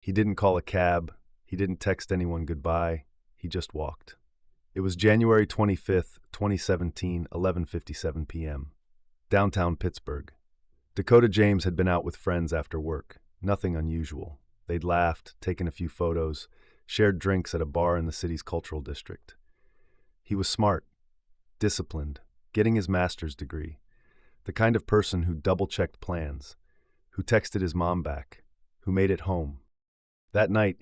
He didn't call a cab. He didn't text anyone goodbye. He just walked. It was January 25th, 2017, 11:57 p.m. Downtown Pittsburgh. Dakota James had been out with friends after work. Nothing unusual. They'd laughed, taken a few photos, shared drinks at a bar in the city's cultural district. He was smart, disciplined, getting his master's degree, the kind of person who double-checked plans, who texted his mom back, who made it home. That night,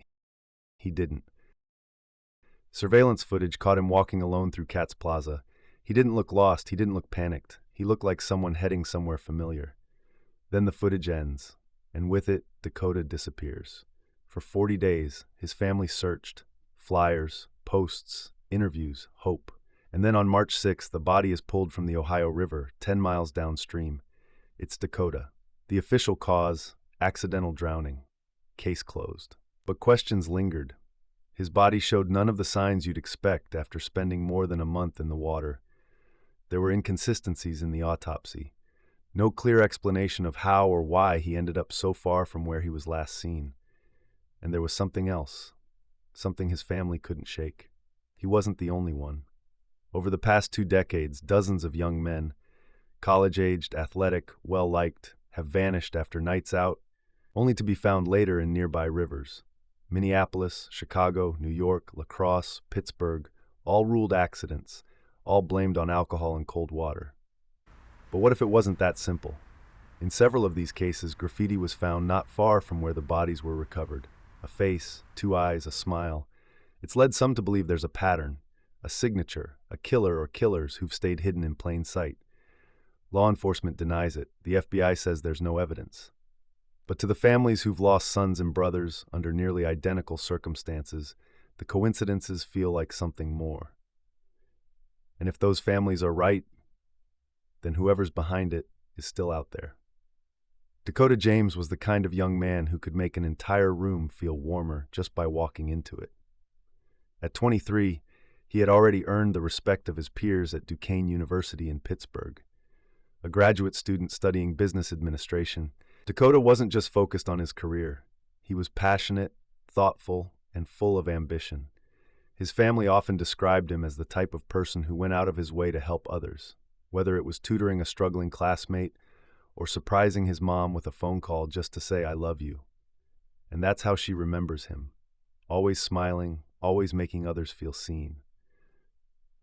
he didn't. Surveillance footage caught him walking alone through Katz Plaza. He didn't look lost, he didn't look panicked. He looked like someone heading somewhere familiar. Then the footage ends, and with it, Dakota disappears. For 40 days, his family searched. Flyers, posts, interviews, hope. And then on March 6th, the body is pulled from the Ohio River, 10 miles downstream. It's Dakota. The official cause, accidental drowning. Case closed. But questions lingered. His body showed none of the signs you'd expect after spending more than a month in the water. There were inconsistencies in the autopsy. No clear explanation of how or why he ended up so far from where he was last seen. And there was something else, something his family couldn't shake. He wasn't the only one. Over the past 2 decades, dozens of young men, college-aged, athletic, well-liked, have vanished after nights out, only to be found later in nearby rivers. Minneapolis, Chicago, New York, La Crosse, Pittsburgh, all ruled accidents, all blamed on alcohol and cold water. But what if it wasn't that simple? In several of these cases, graffiti was found not far from where the bodies were recovered. A face, 2 eyes, a smile. It's led some to believe there's a pattern, a signature, a killer or killers who've stayed hidden in plain sight. Law enforcement denies it. The FBI says there's no evidence. But to the families who've lost sons and brothers under nearly identical circumstances, the coincidences feel like something more. And if those families are right, then whoever's behind it is still out there. Dakota James was the kind of young man who could make an entire room feel warmer just by walking into it. At 23, he had already earned the respect of his peers at Duquesne University in Pittsburgh. A graduate student studying business administration, Dakota wasn't just focused on his career. He was passionate, thoughtful, and full of ambition. His family often described him as the type of person who went out of his way to help others, whether it was tutoring a struggling classmate or surprising his mom with a phone call just to say, "I love you." And that's how she remembers him, always smiling, always making others feel seen.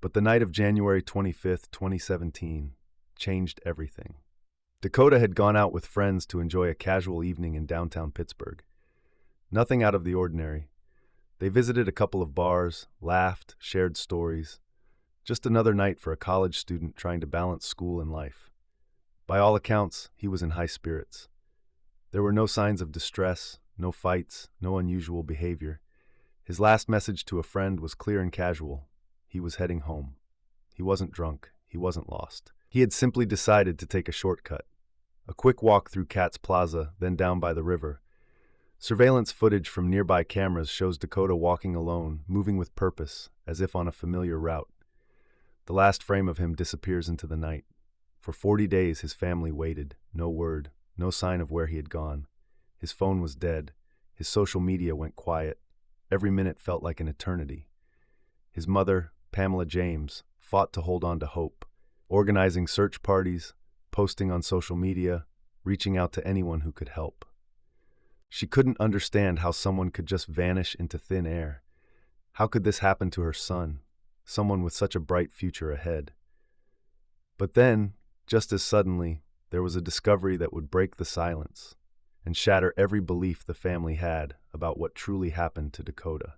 But the night of January 25th, 2017, changed everything. Dakota had gone out with friends to enjoy a casual evening in downtown Pittsburgh. Nothing out of the ordinary. They visited a couple of bars, laughed, shared stories. Just another night for a college student trying to balance school and life. By all accounts, he was in high spirits. There were no signs of distress, no fights, no unusual behavior. His last message to a friend was clear and casual. He was heading home. He wasn't drunk. He wasn't lost. He had simply decided to take a shortcut. A quick walk through Katz Plaza, then down by the river. Surveillance footage from nearby cameras shows Dakota walking alone, moving with purpose, as if on a familiar route. The last frame of him disappears into the night. For 40 days, his family waited. No word, no sign of where he had gone. His phone was dead. His social media went quiet. Every minute felt like an eternity. His mother, Pamela James, fought to hold on to hope, organizing search parties, posting on social media, reaching out to anyone who could help. She couldn't understand how someone could just vanish into thin air. How could this happen to her son, someone with such a bright future ahead? But then, just as suddenly, there was a discovery that would break the silence and shatter every belief the family had about what truly happened to Dakota.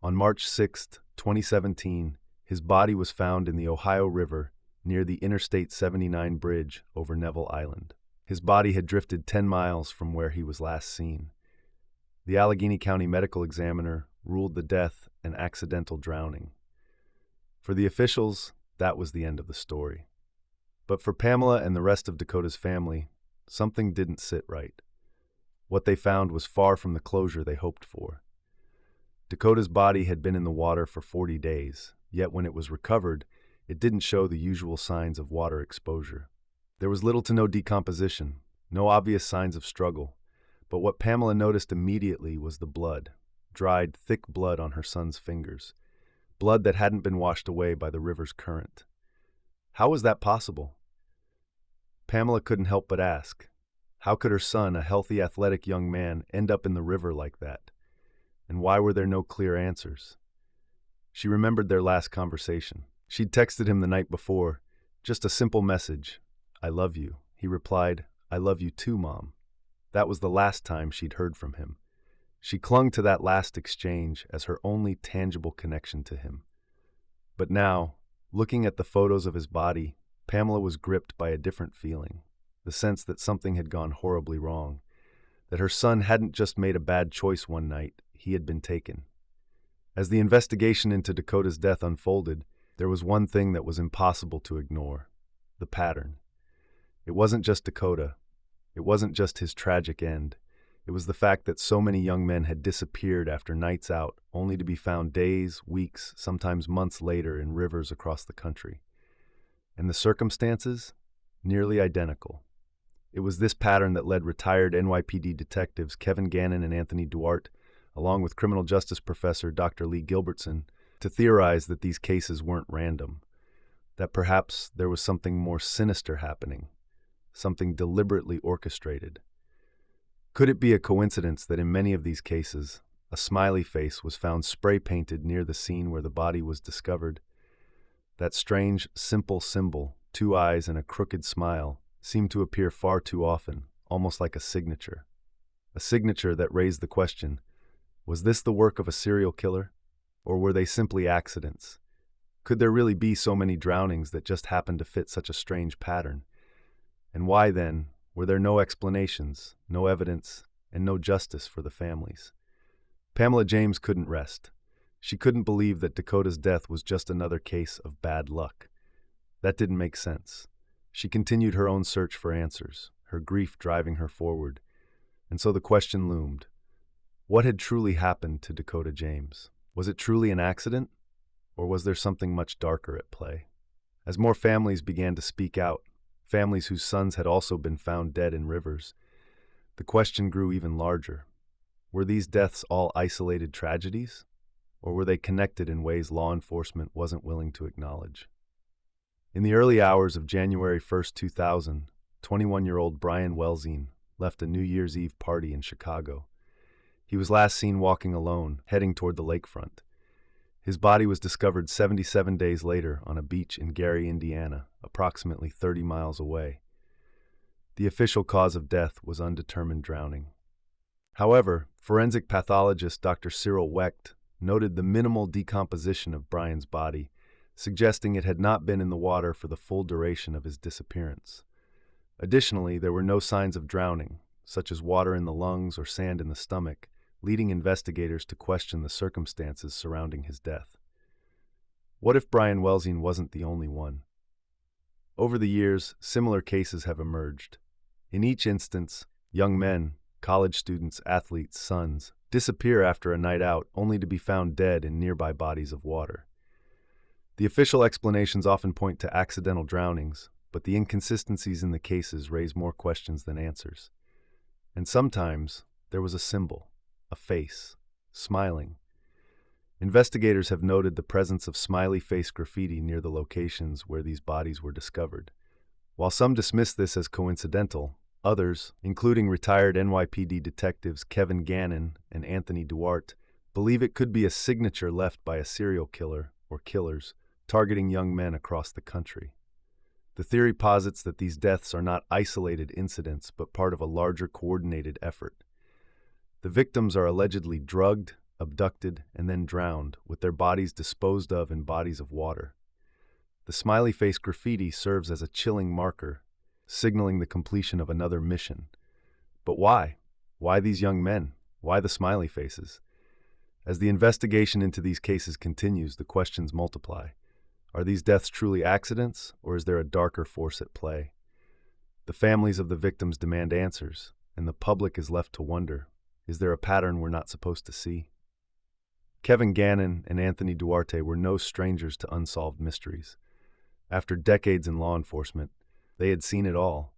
On March 6th, 2017, his body was found in the Ohio River near the Interstate 79 bridge over Neville Island. His body had drifted 10 miles from where he was last seen. The Allegheny County Medical Examiner ruled the death an accidental drowning. For the officials, that was the end of the story. But for Pamela and the rest of Dakota's family, something didn't sit right. What they found was far from the closure they hoped for. Dakota's body had been in the water for 40 days, yet when it was recovered, it didn't show the usual signs of water exposure. There was little to no decomposition, no obvious signs of struggle. But what Pamela noticed immediately was the blood, dried, thick blood on her son's fingers, blood that hadn't been washed away by the river's current. How was that possible? Pamela couldn't help but ask. How could her son, a healthy, athletic young man, end up in the river like that? And why were there no clear answers? She remembered their last conversation. She'd texted him the night before, just a simple message, "I love you." He replied, "I love you too, Mom." That was the last time she'd heard from him. She clung to that last exchange as her only tangible connection to him. But now, looking at the photos of his body, Pamela was gripped by a different feeling, the sense that something had gone horribly wrong, that her son hadn't just made a bad choice one night, he had been taken. As the investigation into Dakota's death unfolded, there was one thing that was impossible to ignore: the pattern. It wasn't just Dakota. It wasn't just his tragic end. It was the fact that so many young men had disappeared after nights out, only to be found days, weeks, sometimes months later in rivers across the country. And the circumstances? Nearly identical. It was this pattern that led retired NYPD detectives Kevin Gannon and Anthony Duarte, along with criminal justice professor Dr. Lee Gilbertson, to theorize that these cases weren't random, that perhaps there was something more sinister happening, something deliberately orchestrated. Could it be a coincidence that in many of these cases, a smiley face was found spray-painted near the scene where the body was discovered? That strange, simple symbol, two eyes and a crooked smile, seemed to appear far too often, almost like a signature. A signature that raised the question, was this the work of a serial killer? Or were they simply accidents? Could there really be so many drownings that just happened to fit such a strange pattern? And why, then, were there no explanations, no evidence, and no justice for the families? Pamela James couldn't rest. She couldn't believe that Dakota's death was just another case of bad luck. That didn't make sense. She continued her own search for answers, her grief driving her forward. And so the question loomed. What had truly happened to Dakota James? Was it truly an accident? Or was there something much darker at play? As more families began to speak out, families whose sons had also been found dead in rivers, the question grew even larger. Were these deaths all isolated tragedies? Or were they connected in ways law enforcement wasn't willing to acknowledge? In the early hours of January 1st, 2000, 21-year-old Brian Welsing left a New Year's Eve party in Chicago. He was last seen walking alone, heading toward the lakefront. His body was discovered 77 days later on a beach in Gary, Indiana, approximately 30 miles away. The official cause of death was undetermined drowning. However, forensic pathologist Dr. Cyril Wecht noted the minimal decomposition of Brian's body, suggesting it had not been in the water for the full duration of his disappearance. Additionally, there were no signs of drowning, such as water in the lungs or sand in the stomach, leading investigators to question the circumstances surrounding his death. What if Brian Welsing wasn't the only one? Over the years, similar cases have emerged. In each instance, young men, college students, athletes, sons, disappear after a night out only to be found dead in nearby bodies of water. The official explanations often point to accidental drownings, but the inconsistencies in the cases raise more questions than answers. And sometimes, there was a symbol, a face, smiling. Investigators have noted the presence of smiley face graffiti near the locations where these bodies were discovered. While some dismiss this as coincidental, others, including retired NYPD detectives Kevin Gannon and Anthony Duarte, believe it could be a signature left by a serial killer or killers targeting young men across the country. The theory posits that these deaths are not isolated incidents but part of a larger coordinated effort. The victims are allegedly drugged, abducted, and then drowned, with their bodies disposed of in bodies of water. The smiley face graffiti serves as a chilling marker, signaling the completion of another mission. But why? Why these young men? Why the smiley faces? As the investigation into these cases continues, the questions multiply. Are these deaths truly accidents, or is there a darker force at play? The families of the victims demand answers, and the public is left to wonder, is there a pattern we're not supposed to see? Kevin Gannon and Anthony Duarte were no strangers to unsolved mysteries. After decades in law enforcement, they had seen it all.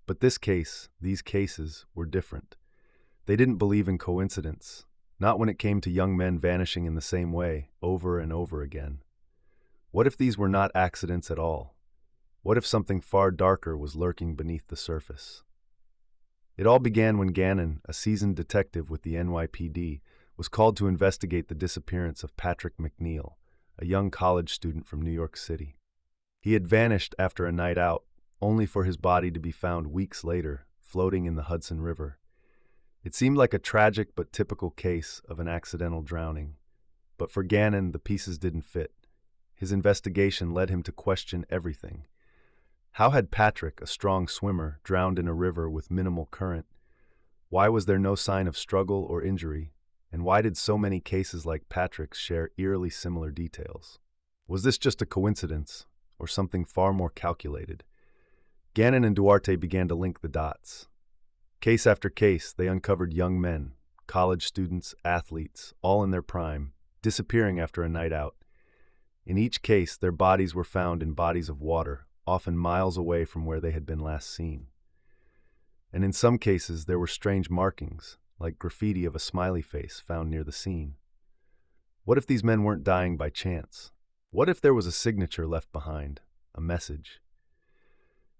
But these cases, were different. They didn't believe in coincidence, not when it came to young men vanishing in the same way, over and over again. What if these were not accidents at all? What if something far darker was lurking beneath the surface? It all began when Gannon, a seasoned detective with the NYPD, was called to investigate the disappearance of Patrick McNeil, a young college student from New York City. He had vanished after a night out, only for his body to be found weeks later, floating in the Hudson River. It seemed like a tragic but typical case of an accidental drowning. But for Gannon, the pieces didn't fit. His investigation led him to question everything. How had Patrick, a strong swimmer, drowned in a river with minimal current? Why was there no sign of struggle or injury? And why did so many cases like Patrick's share eerily similar details? Was this just a coincidence, or something far more calculated? Gannon and Duarte began to link the dots. Case after case, they uncovered young men, college students, athletes, all in their prime, disappearing after a night out. In each case, their bodies were found in bodies of water, often miles away from where they had been last seen. And in some cases, there were strange markings, like graffiti of a smiley face found near the scene. What if these men weren't dying by chance? What if there was a signature left behind, a message?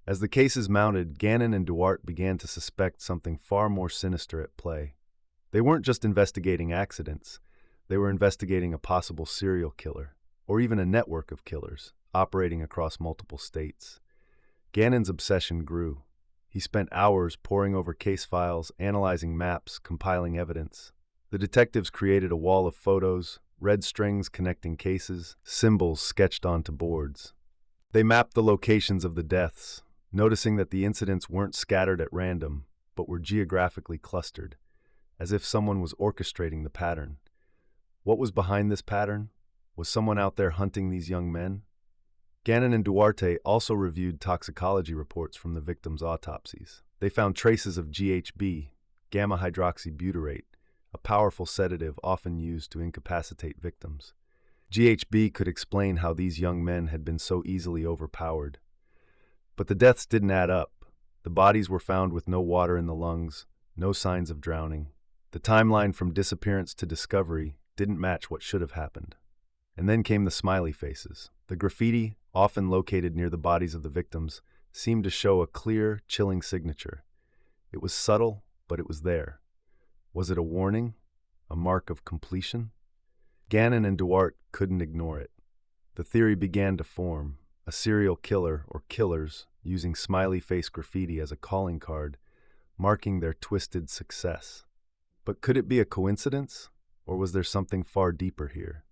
As the cases mounted, Gannon and Duarte began to suspect something far more sinister at play. They weren't just investigating accidents, they were investigating a possible serial killer, or even a network of killers, operating across multiple states. Gannon's obsession grew. He spent hours poring over case files, analyzing maps, compiling evidence. The detectives created a wall of photos, red strings connecting cases, symbols sketched onto boards. They mapped the locations of the deaths, noticing that the incidents weren't scattered at random, but were geographically clustered, as if someone was orchestrating the pattern. What was behind this pattern? Was someone out there hunting these young men? Gannon and Duarte also reviewed toxicology reports from the victims' autopsies. They found traces of GHB, gamma-hydroxybutyrate, a powerful sedative often used to incapacitate victims. GHB could explain how these young men had been so easily overpowered. But the deaths didn't add up. The bodies were found with no water in the lungs, no signs of drowning. The timeline from disappearance to discovery didn't match what should have happened. And then came the smiley faces. The graffiti, often located near the bodies of the victims, seemed to show a clear, chilling signature. It was subtle, but it was there. Was it a warning? A mark of completion? Gannon and Duarte couldn't ignore it. The theory began to form. A serial killer or killers using smiley face graffiti as a calling card, marking their twisted success. But could it be a coincidence, or was there something far deeper here?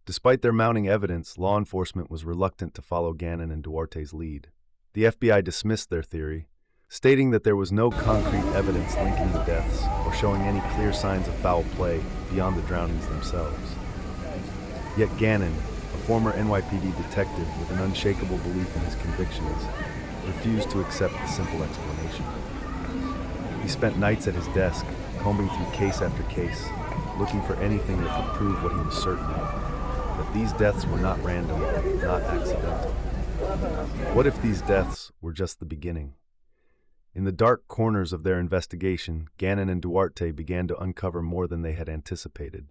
Despite their mounting evidence, law enforcement was reluctant to follow Gannon and Duarte's lead. The FBI dismissed their theory, stating that there was no concrete evidence linking the deaths or showing any clear signs of foul play beyond the drownings themselves. Yet Gannon, a former NYPD detective with an unshakable belief in his convictions, refused to accept the simple explanation. He spent nights at his desk, combing through case after case, looking for anything that could prove what he was certain of, that these deaths were not random, not accidental. What if these deaths were just the beginning? In the dark corners of their investigation, Gannon and Duarte began to uncover more than they had anticipated.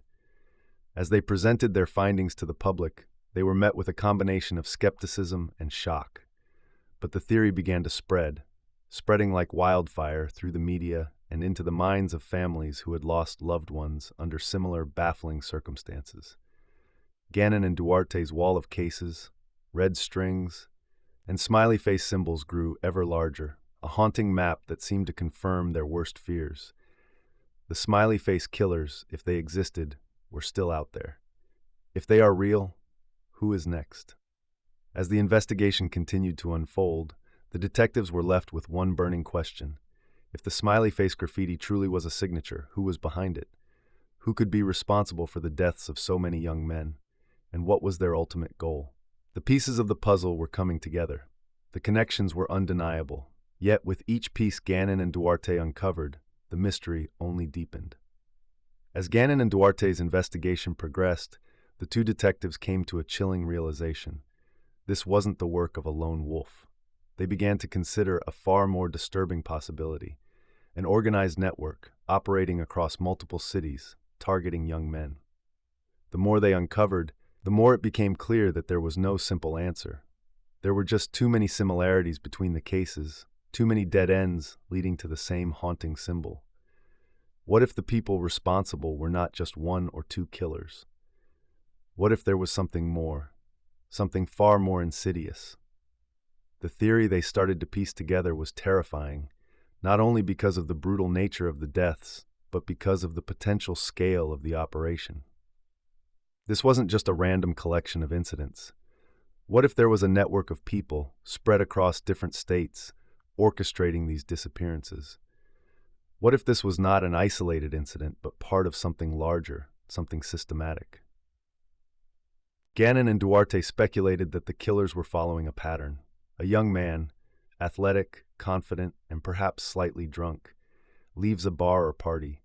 As they presented their findings to the public, they were met with a combination of skepticism and shock. But the theory began to spread, spreading like wildfire through the media and into the minds of families who had lost loved ones under similar baffling circumstances. Gannon and Duarte's wall of cases, red strings, and smiley face symbols grew ever larger, a haunting map that seemed to confirm their worst fears. The smiley face killers, if they existed, were still out there. If they are real, who is next? As the investigation continued to unfold, the detectives were left with one burning question. If the smiley face graffiti truly was a signature, who was behind it? Who could be responsible for the deaths of so many young men? And what was their ultimate goal? The pieces of the puzzle were coming together. The connections were undeniable. Yet with each piece Gannon and Duarte uncovered, the mystery only deepened. As Gannon and Duarte's investigation progressed, the two detectives came to a chilling realization. This wasn't the work of a lone wolf. They began to consider a far more disturbing possibility. an organized network operating across multiple cities, targeting young men. The more they uncovered, the more it became clear that there was no simple answer. There were just too many similarities between the cases, too many dead ends leading to the same haunting symbol. What if the people responsible were not just one or two killers? What if there was something more, something far more insidious? The theory they started to piece together was terrifying, not only because of the brutal nature of the deaths, but because of the potential scale of the operation. This wasn't just a random collection of incidents. What if there was a network of people spread across different states, orchestrating these disappearances? What if this was not an isolated incident, but part of something larger, something systematic? Gannon and Duarte speculated that the killers were following a pattern. A young man, athletic, confident, and perhaps slightly drunk, leaves a bar or party.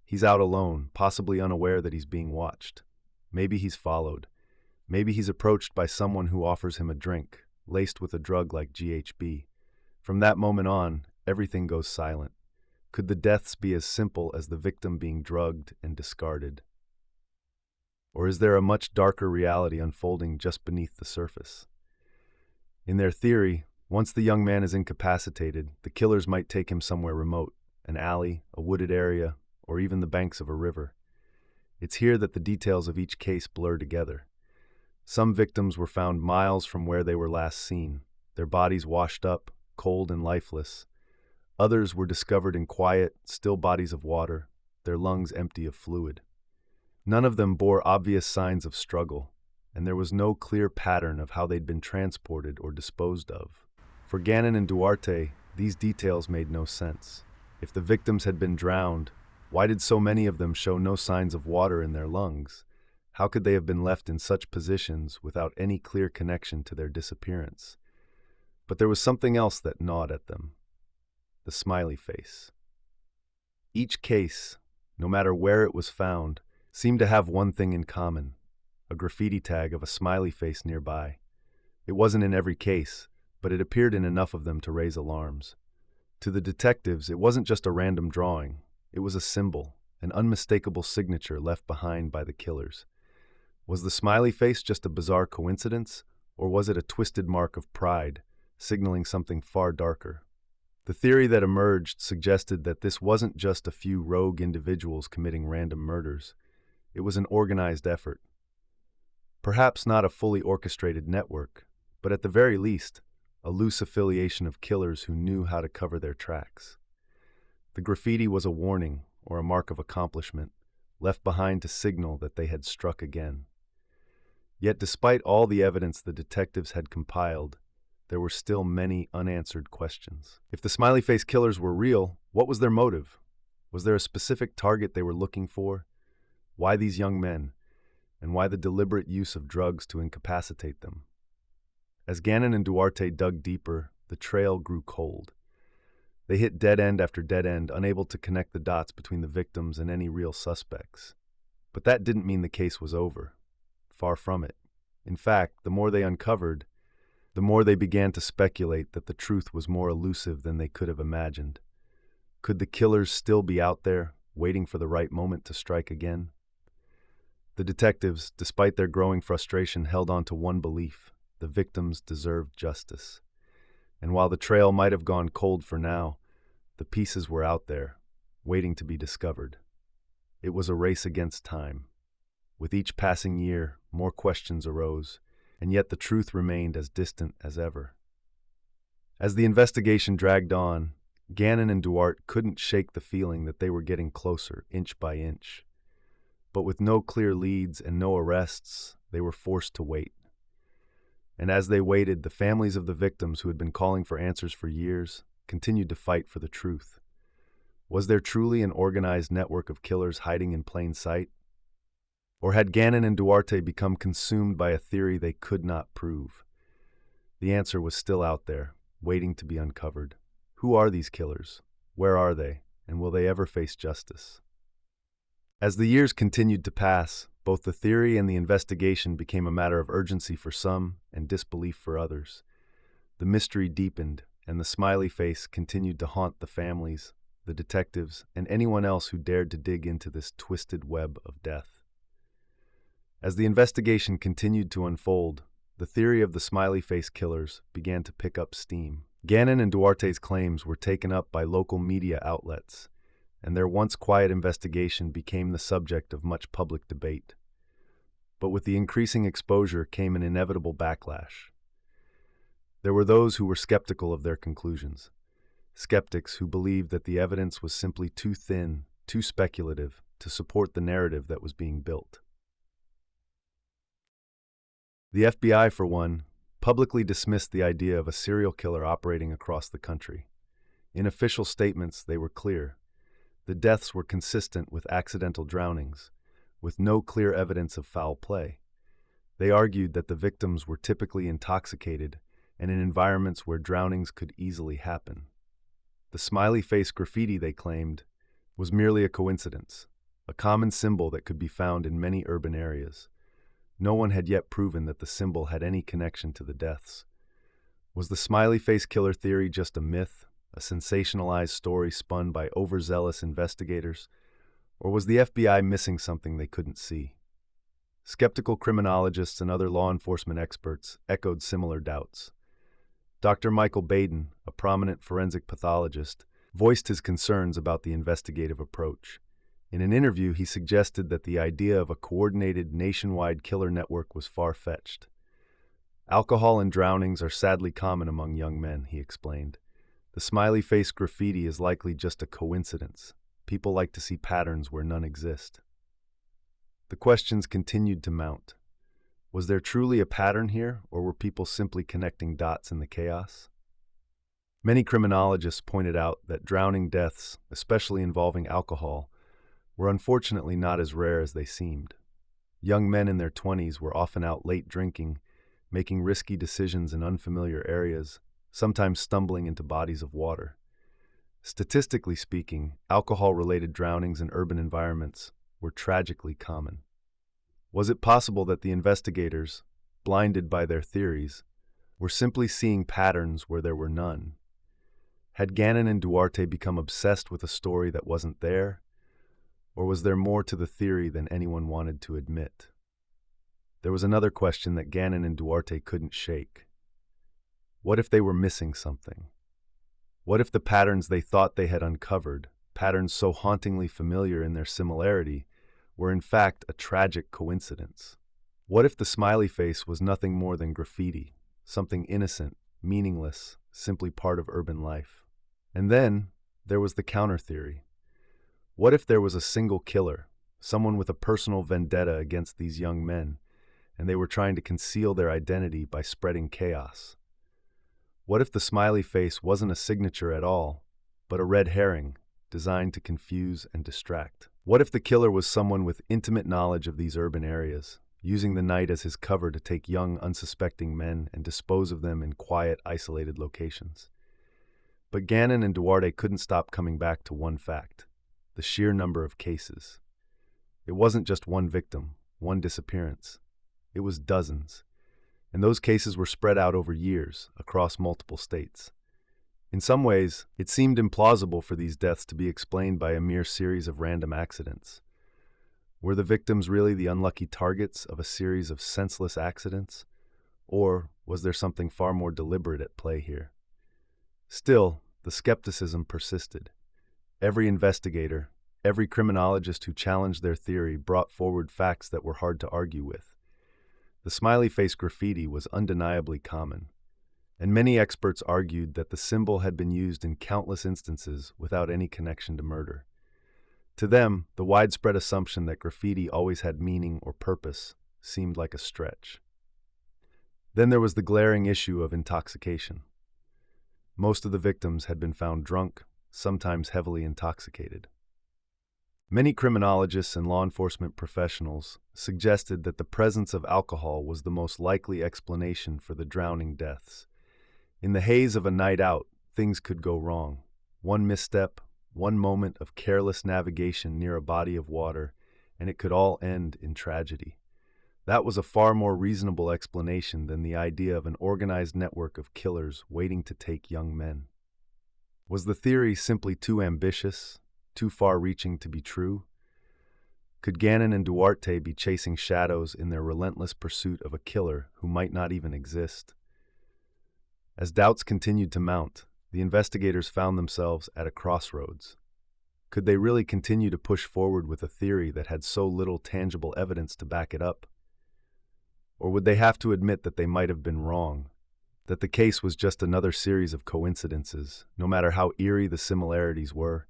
He's out alone, possibly unaware that he's being watched. Maybe he's followed. Maybe he's approached by someone who offers him a drink, laced with a drug like GHB. From that moment on, everything goes silent. Could the deaths be as simple as the victim being drugged and discarded? Or is there a much darker reality unfolding just beneath the surface? In their theory, once the young man is incapacitated, the killers might take him somewhere remote, an alley, a wooded area, or even the banks of a river. It's here that the details of each case blur together. Some victims were found miles from where they were last seen, their bodies washed up, cold and lifeless. Others were discovered in quiet, still bodies of water, their lungs empty of fluid. None of them bore obvious signs of struggle, and there was no clear pattern of how they'd been transported or disposed of. For Gannon and Duarte, these details made no sense. If the victims had been drowned, why did so many of them show no signs of water in their lungs? How could they have been left in such positions without any clear connection to their disappearance? But there was something else that gnawed at them: the smiley face. Each case, no matter where it was found, seemed to have one thing in common: a graffiti tag of a smiley face nearby. It wasn't in every case, but it appeared in enough of them to raise alarms. To the detectives, it wasn't just a random drawing. It was a symbol, an unmistakable signature left behind by the killers. Was the smiley face just a bizarre coincidence, or was it a twisted mark of pride, signaling something far darker? The theory that emerged suggested that this wasn't just a few rogue individuals committing random murders. It was an organized effort. Perhaps not a fully orchestrated network, but at the very least, a loose affiliation of killers who knew how to cover their tracks. The graffiti was a warning, or a mark of accomplishment, left behind to signal that they had struck again. Yet despite all the evidence the detectives had compiled, there were still many unanswered questions. If the smiley face killers were real, what was their motive? Was there a specific target they were looking for? Why these young men? And why the deliberate use of drugs to incapacitate them? As Gannon and Duarte dug deeper, the trail grew cold. They hit dead end after dead end, unable to connect the dots between the victims and any real suspects. But that didn't mean the case was over. Far from it. In fact, the more they uncovered, the more they began to speculate that the truth was more elusive than they could have imagined. Could the killers still be out there, waiting for the right moment to strike again? The detectives, despite their growing frustration, held on to one belief: the victims deserved justice. And while the trail might have gone cold for now, the pieces were out there, waiting to be discovered. It was a race against time. With each passing year, more questions arose, and yet the truth remained as distant as ever. As the investigation dragged on, Gannon and Duarte couldn't shake the feeling that they were getting closer, inch by inch. But with no clear leads and no arrests, they were forced to wait. And as they waited, the families of the victims who had been calling for answers for years continued to fight for the truth. Was there truly an organized network of killers hiding in plain sight? Or had Gannon and Duarte become consumed by a theory they could not prove? The answer was still out there, waiting to be uncovered. Who are these killers? Where are they? And will they ever face justice? As the years continued to pass, both the theory and the investigation became a matter of urgency for some and disbelief for others. The mystery deepened, and the smiley face continued to haunt the families, the detectives, and anyone else who dared to dig into this twisted web of death. As the investigation continued to unfold, the theory of the smiley face killers began to pick up steam. Gannon and Duarte's claims were taken up by local media outlets, and their once quiet investigation became the subject of much public debate. But with the increasing exposure came an inevitable backlash. There were those who were skeptical of their conclusions, skeptics who believed that the evidence was simply too thin, too speculative, to support the narrative that was being built. The FBI, for one, publicly dismissed the idea of a serial killer operating across the country. In official statements, they were clear. The deaths were consistent with accidental drownings, with no clear evidence of foul play. They argued that the victims were typically intoxicated and in environments where drownings could easily happen. The smiley face graffiti, they claimed, was merely a coincidence, a common symbol that could be found in many urban areas. No one had yet proven that the symbol had any connection to the deaths. Was the smiley face killer theory just a myth, a sensationalized story spun by overzealous investigators? Or was the FBI missing something they couldn't see? Skeptical criminologists and other law enforcement experts echoed similar doubts. Dr. Michael Baden, a prominent forensic pathologist, voiced his concerns about the investigative approach. In an interview, he suggested that the idea of a coordinated nationwide killer network was far-fetched. Alcohol and drownings are sadly common among young men, he explained. The smiley face graffiti is likely just a coincidence. People like to see patterns where none exist. The questions continued to mount. Was there truly a pattern here, or were people simply connecting dots in the chaos? Many criminologists pointed out that drowning deaths, especially involving alcohol, were unfortunately not as rare as they seemed. Young men in their 20s were often out late drinking, making risky decisions in unfamiliar areas, sometimes stumbling into bodies of water. Statistically speaking, alcohol-related drownings in urban environments were tragically common. Was it possible that the investigators, blinded by their theories, were simply seeing patterns where there were none? Had Gannon and Duarte become obsessed with a story that wasn't there? Or was there more to the theory than anyone wanted to admit? There was another question that Gannon and Duarte couldn't shake. What if they were missing something? What if the patterns they thought they had uncovered, patterns so hauntingly familiar in their similarity, were in fact a tragic coincidence? What if the smiley face was nothing more than graffiti, something innocent, meaningless, simply part of urban life? And then there was the counter theory. What if there was a single killer, someone with a personal vendetta against these young men, and they were trying to conceal their identity by spreading chaos? What if the smiley face wasn't a signature at all, but a red herring designed to confuse and distract? What if the killer was someone with intimate knowledge of these urban areas, using the night as his cover to take young, unsuspecting men and dispose of them in quiet, isolated locations? But Gannon and Duarte couldn't stop coming back to one fact: the sheer number of cases. It wasn't just one victim, one disappearance. It was dozens. And those cases were spread out over years, across multiple states. In some ways, it seemed implausible for these deaths to be explained by a mere series of random accidents. Were the victims really the unlucky targets of a series of senseless accidents? Or was there something far more deliberate at play here? Still, the skepticism persisted. Every investigator, every criminologist who challenged their theory brought forward facts that were hard to argue with. The smiley face graffiti was undeniably common, and many experts argued that the symbol had been used in countless instances without any connection to murder. To them, the widespread assumption that graffiti always had meaning or purpose seemed like a stretch. Then there was the glaring issue of intoxication. Most of the victims had been found drunk, sometimes heavily intoxicated. Many criminologists and law enforcement professionals suggested that the presence of alcohol was the most likely explanation for the drowning deaths. In the haze of a night out, things could go wrong. One misstep, one moment of careless navigation near a body of water, and it could all end in tragedy. That was a far more reasonable explanation than the idea of an organized network of killers waiting to take young men. Was the theory simply too ambitious, too far-reaching to be true? Could Gannon and Duarte be chasing shadows in their relentless pursuit of a killer who might not even exist? As doubts continued to mount, the investigators found themselves at a crossroads. Could they really continue to push forward with a theory that had so little tangible evidence to back it up? Or would they have to admit that they might have been wrong, that the case was just another series of coincidences, no matter how eerie the similarities were?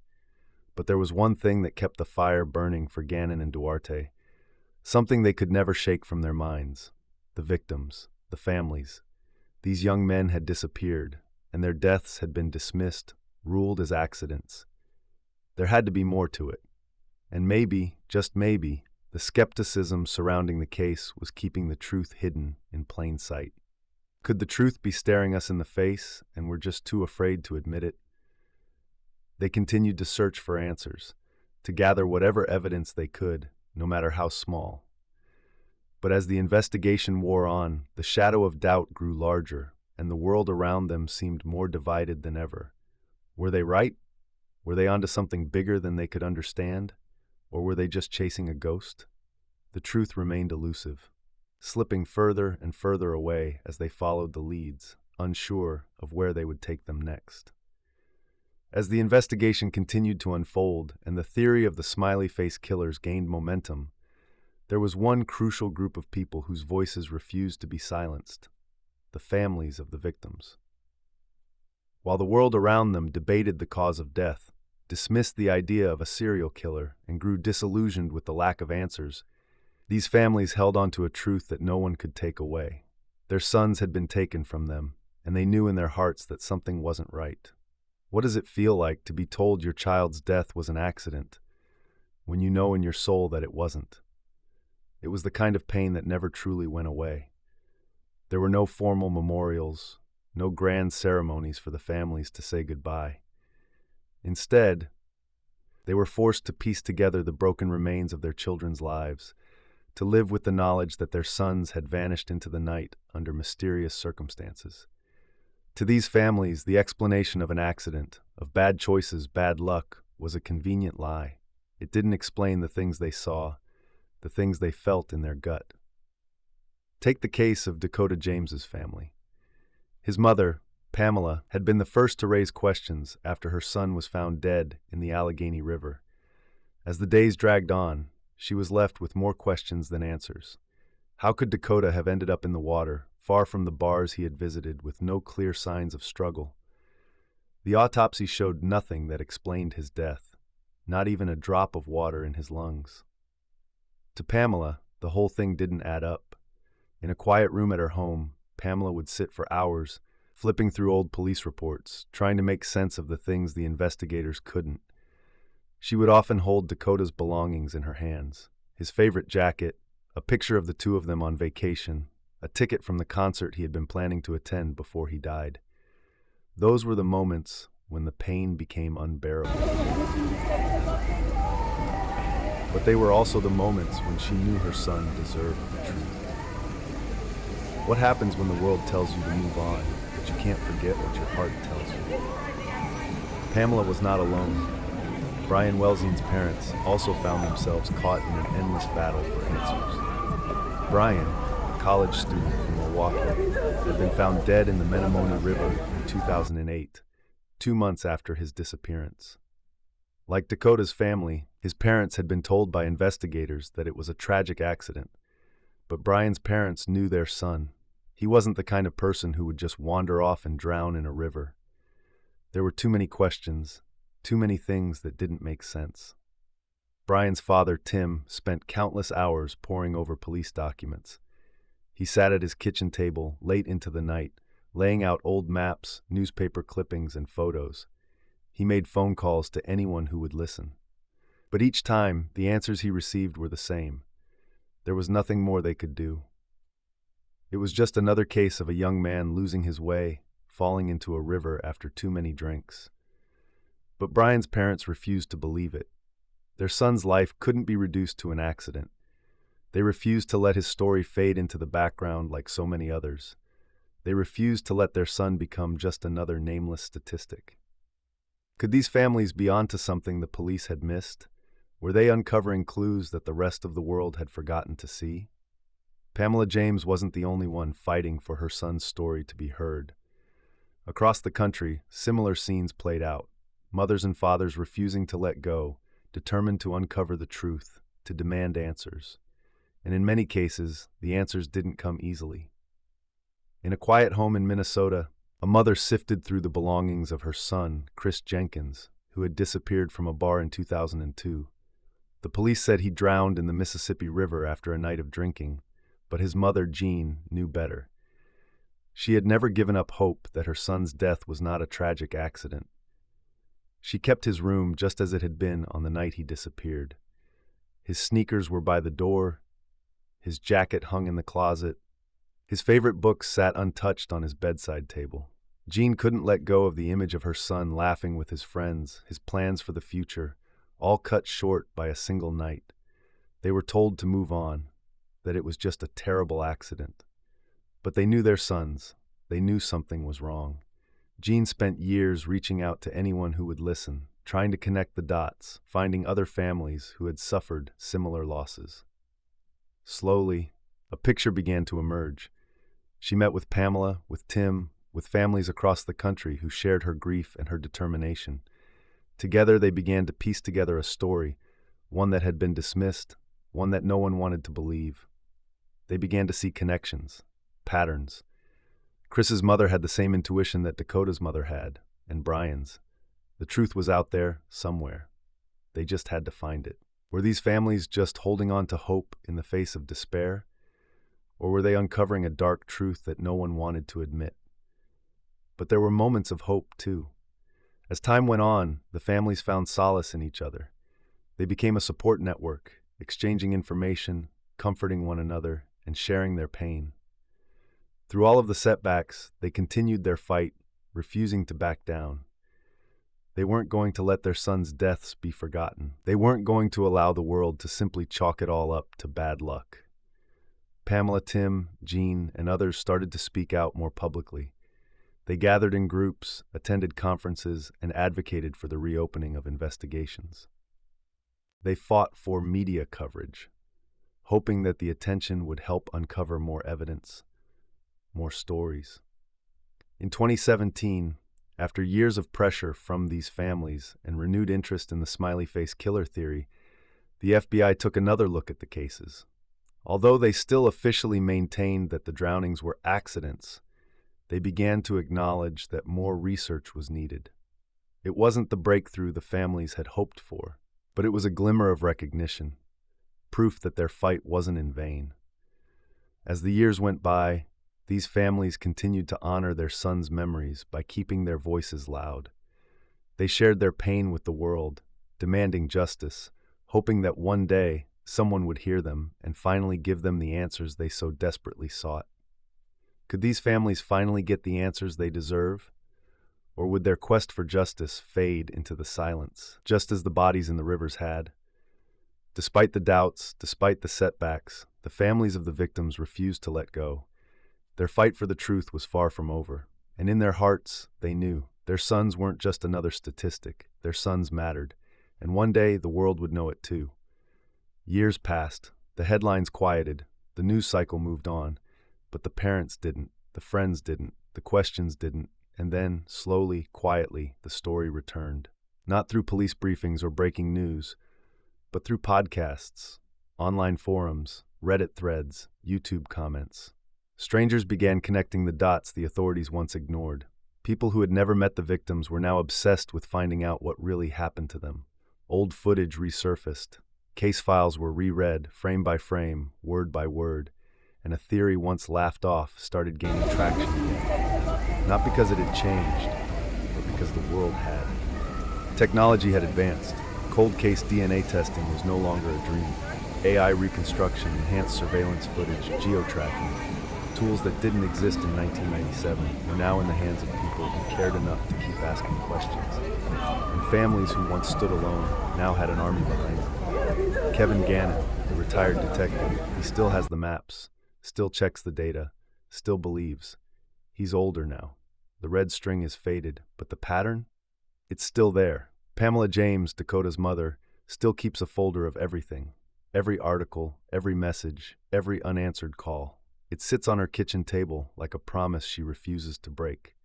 But there was one thing that kept the fire burning for Gannon and Duarte, something they could never shake from their minds: the victims, the families. These young men had disappeared, and their deaths had been dismissed, ruled as accidents. There had to be more to it. And maybe, just maybe, the skepticism surrounding the case was keeping the truth hidden in plain sight. Could the truth be staring us in the face, and we're just too afraid to admit it? They continued to search for answers, to gather whatever evidence they could, no matter how small. But as the investigation wore on, the shadow of doubt grew larger, and the world around them seemed more divided than ever. Were they right? Were they onto something bigger than they could understand? Or were they just chasing a ghost? The truth remained elusive, slipping further and further away as they followed the leads, unsure of where they would take them next. As the investigation continued to unfold and the theory of the smiley face killers gained momentum, there was one crucial group of people whose voices refused to be silenced: the families of the victims. While the world around them debated the cause of death, dismissed the idea of a serial killer, and grew disillusioned with the lack of answers, these families held on to a truth that no one could take away. Their sons had been taken from them, and they knew in their hearts that something wasn't right. What does it feel like to be told your child's death was an accident, when you know in your soul that it wasn't? It was the kind of pain that never truly went away. There were no formal memorials, no grand ceremonies for the families to say goodbye. Instead, they were forced to piece together the broken remains of their children's lives, to live with the knowledge that their sons had vanished into the night under mysterious circumstances. To these families, the explanation of an accident, of bad choices, bad luck, was a convenient lie. It didn't explain the things they saw, the things they felt in their gut. Take the case of Dakota James's family. His mother, Pamela, had been the first to raise questions after her son was found dead in the Allegheny River. As the days dragged on, she was left with more questions than answers. How could Dakota have ended up in the water, far from the bars he had visited, with no clear signs of struggle? The autopsy showed nothing that explained his death, not even a drop of water in his lungs. To Pamela, the whole thing didn't add up. In a quiet room at her home, Pamela would sit for hours, flipping through old police reports, trying to make sense of the things the investigators couldn't. She would often hold Dakota's belongings in her hands: his favorite jacket, a picture of the two of them on vacation, a ticket from the concert he had been planning to attend before he died. Those were the moments when the pain became unbearable. But they were also the moments when she knew her son deserved the truth. What happens when the world tells you to move on, but you can't forget what your heart tells you? Pamela was not alone. Brian Welzine's parents also found themselves caught in an endless battle for answers. Brian, a college student from Milwaukee, had been found dead in the Menomonee River in 2008, 2 months after his disappearance. Like Dakota's family, his parents had been told by investigators that it was a tragic accident. But Brian's parents knew their son. He wasn't the kind of person who would just wander off and drown in a river. There were too many questions, too many things that didn't make sense. Brian's father, Tim, spent countless hours poring over police documents. He sat at his kitchen table late into the night, laying out old maps, newspaper clippings, and photos. He made phone calls to anyone who would listen. But each time, the answers he received were the same. There was nothing more they could do. It was just another case of a young man losing his way, falling into a river after too many drinks. But Brian's parents refused to believe it. Their son's life couldn't be reduced to an accident. They refused to let his story fade into the background like so many others. They refused to let their son become just another nameless statistic. Could these families be onto something the police had missed? Were they uncovering clues that the rest of the world had forgotten to see? Pamela James wasn't the only one fighting for her son's story to be heard. Across the country, similar scenes played out. Mothers and fathers refusing to let go, determined to uncover the truth, to demand answers. And in many cases, the answers didn't come easily. In a quiet home in Minnesota, a mother sifted through the belongings of her son, Chris Jenkins, who had disappeared from a bar in 2002. The police said he drowned in the Mississippi River after a night of drinking, but his mother, Jean, knew better. She had never given up hope that her son's death was not a tragic accident. She kept his room just as it had been on the night he disappeared. His sneakers were by the door, his jacket hung in the closet, his favorite books sat untouched on his bedside table. Jean couldn't let go of the image of her son laughing with his friends, his plans for the future, all cut short by a single night. They were told to move on, that it was just a terrible accident. But they knew their sons. They knew something was wrong. Jean spent years reaching out to anyone who would listen, trying to connect the dots, finding other families who had suffered similar losses. Slowly, a picture began to emerge. She met with Pamela, with Tim, with families across the country who shared her grief and her determination. Together they began to piece together a story, one that had been dismissed, one that no one wanted to believe. They began to see connections, patterns. Chris's mother had the same intuition that Dakota's mother had, and Brian's. The truth was out there, somewhere. They just had to find it. Were these families just holding on to hope in the face of despair? Or were they uncovering a dark truth that no one wanted to admit? But there were moments of hope, too. As time went on, the families found solace in each other. They became a support network, exchanging information, comforting one another, and sharing their pain. Through all of the setbacks, they continued their fight, refusing to back down. They weren't going to let their sons' deaths be forgotten. They weren't going to allow the world to simply chalk it all up to bad luck. Pamela, Tim, Jean, and others started to speak out more publicly. They gathered in groups, attended conferences, and advocated for the reopening of investigations. They fought for media coverage, hoping that the attention would help uncover more evidence, more stories. In 2017, after years of pressure from these families and renewed interest in the smiley face killer theory, the FBI took another look at the cases. Although they still officially maintained that the drownings were accidents, they began to acknowledge that more research was needed. It wasn't the breakthrough the families had hoped for, but it was a glimmer of recognition, proof that their fight wasn't in vain. As the years went by, these families continued to honor their sons' memories by keeping their voices loud. They shared their pain with the world, demanding justice, hoping that one day someone would hear them and finally give them the answers they so desperately sought. Could these families finally get the answers they deserve? Or would their quest for justice fade into the silence, just as the bodies in the rivers had? Despite the doubts, despite the setbacks, the families of the victims refused to let go. Their fight for the truth was far from over, and in their hearts, they knew their sons weren't just another statistic. Their sons mattered, and one day the world would know it too. Years passed, the headlines quieted, the news cycle moved on, but the parents didn't, the friends didn't, the questions didn't, and then, slowly, quietly, the story returned. Not through police briefings or breaking news, but through podcasts, online forums, Reddit threads, YouTube comments. Strangers began connecting the dots the authorities once ignored. People who had never met the victims were now obsessed with finding out what really happened to them. Old footage resurfaced. Case files were reread, frame by frame, word by word, and a theory once laughed off started gaining traction again. Not because it had changed, but because the world had. Technology had advanced. Cold case DNA testing was no longer a dream. AI reconstruction, enhanced surveillance footage, geo-tracking, tools that didn't exist in 1997 were now in the hands of people who cared enough to keep asking questions. And families who once stood alone now had an army behind them. Kevin Gannon, the retired detective, he still has the maps, still checks the data, still believes. He's older now. The red string is faded, but the pattern? It's still there. Pamela James, Dakota's mother, still keeps a folder of everything. Every article, every message, every unanswered call. It sits on her kitchen table like a promise she refuses to break.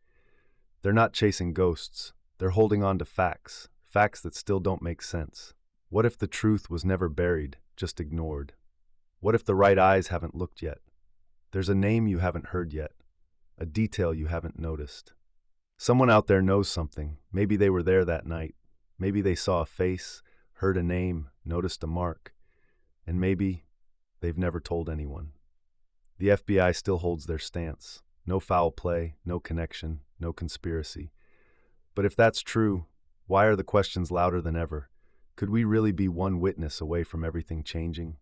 They're not chasing ghosts. They're holding on to facts, facts that still don't make sense. What if the truth was never buried, just ignored? What if the right eyes haven't looked yet? There's a name you haven't heard yet, a detail you haven't noticed. Someone out there knows something. Maybe they were there that night. Maybe they saw a face, heard a name, noticed a mark. And maybe they've never told anyone. The FBI still holds their stance. No foul play, no connection, no conspiracy. But if that's true, why are the questions louder than ever? Could we really be one witness away from everything changing?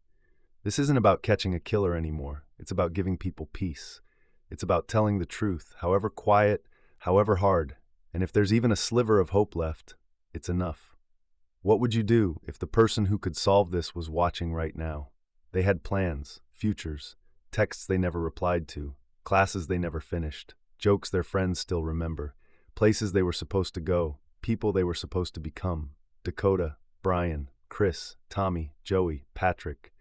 This isn't about catching a killer anymore. It's about giving people peace. It's about telling the truth, however quiet, however hard. And if there's even a sliver of hope left, it's enough. What would you do if the person who could solve this was watching right now? They had plans, futures, texts they never replied to, classes they never finished, jokes their friends still remember, places they were supposed to go, people they were supposed to become. Dakota, Brian, Chris, Tommy, Joey, Patrick.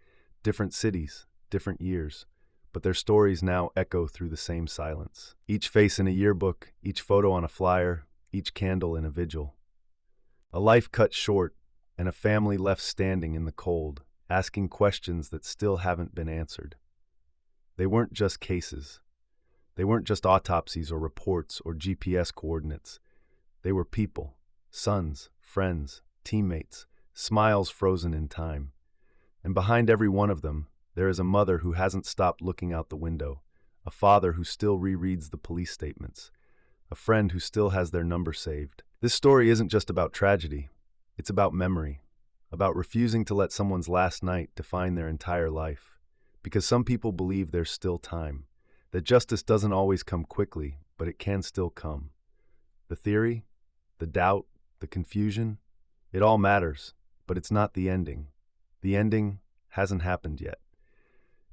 Different cities, different years, but their stories now echo through the same silence. Each face in a yearbook, each photo on a flyer, each candle in a vigil. A life cut short, and a family left standing in the cold, asking questions that still haven't been answered. They weren't just cases. They weren't just autopsies or reports or GPS coordinates. They were people, sons, friends, teammates, smiles frozen in time. And behind every one of them, there is a mother who hasn't stopped looking out the window, a father who still rereads the police statements, a friend who still has their number saved. This story isn't just about tragedy. It's about memory, about refusing to let someone's last night define their entire life. Because some people believe there's still time, that justice doesn't always come quickly, but it can still come. The theory, the doubt, the confusion, it all matters, but it's not the ending. The ending hasn't happened yet.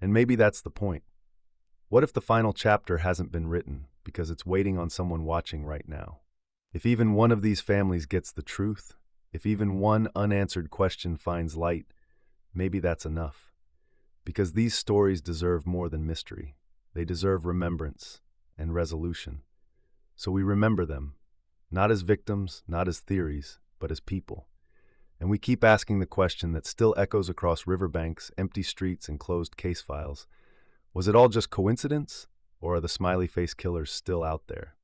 And maybe that's the point. What if the final chapter hasn't been written because it's waiting on someone watching right now? If even one of these families gets the truth, if even one unanswered question finds light, maybe that's enough. Because these stories deserve more than mystery. They deserve remembrance and resolution. So we remember them, not as victims, not as theories, but as people. And we keep asking the question that still echoes across riverbanks, empty streets, and closed case files. Was it all just coincidence, or are the smiley face killers still out there?